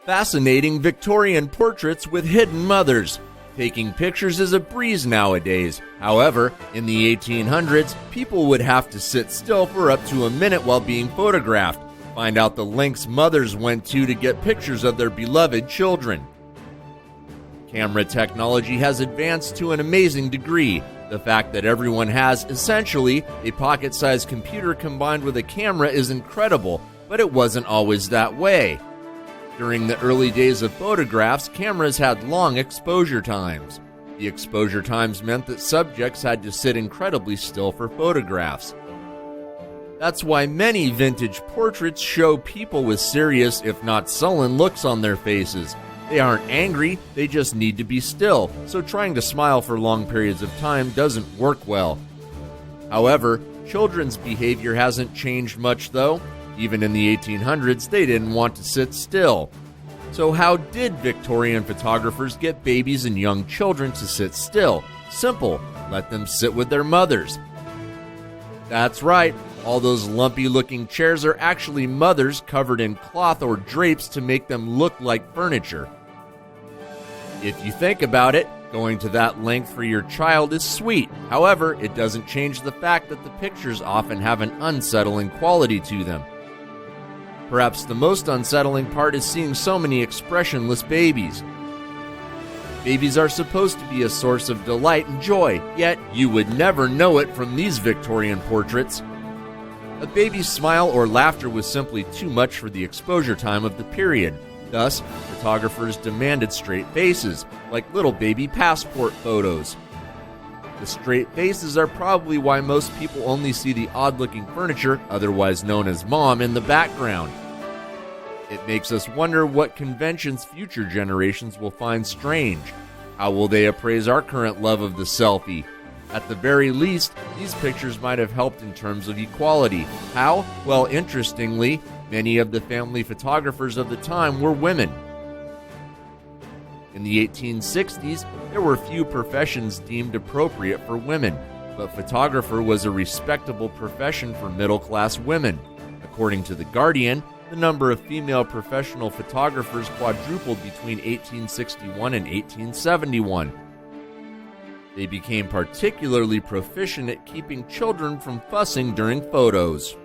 Fascinating Victorian portraits with hidden mothers. Taking pictures is a breeze nowadays. However, in the 1800s, people would have to sit still for up to a minute while being photographed. Find out the lengths mothers went to get pictures of their beloved children. Camera technology has advanced to an amazing degree. The fact that everyone has, essentially, a pocket-sized computer combined with a camera is incredible, but it wasn't always that way. During the early days of photographs, cameras had long exposure times. The exposure times meant that subjects had to sit incredibly still for photographs. That's why many vintage portraits show people with serious, if not sullen, looks on their faces. They aren't angry, they just need to be still, so trying to smile for long periods of time doesn't work well. However, children's behavior hasn't changed much though. Even in the 1800s, they didn't want to sit still. So how did Victorian photographers get babies and young children to sit still? Simple, let them sit with their mothers. That's right, all those lumpy-looking chairs are actually mothers covered in cloth or drapes to make them look like furniture. If you think about it, going to that length for your child is sweet. However, it doesn't change the fact that the pictures often have an unsettling quality to them. Perhaps the most unsettling part is seeing so many expressionless babies. Babies are supposed to be a source of delight and joy, yet you would never know it from these Victorian portraits. A baby's smile or laughter was simply too much for the exposure time of the period. Thus, photographers demanded straight faces, like little baby passport photos. The straight faces are probably why most people only see the odd-looking furniture, otherwise known as mom, in the background. It makes us wonder what conventions future generations will find strange. How will they appraise our current love of the selfie? At the very least, these pictures might have helped in terms of equality. How? Well, interestingly, many of the family photographers of the time were women. In the 1860s, there were few professions deemed appropriate for women, but photographer was a respectable profession for middle-class women. According to The Guardian, the number of female professional photographers quadrupled between 1861 and 1871. They became particularly proficient at keeping children from fussing during photos.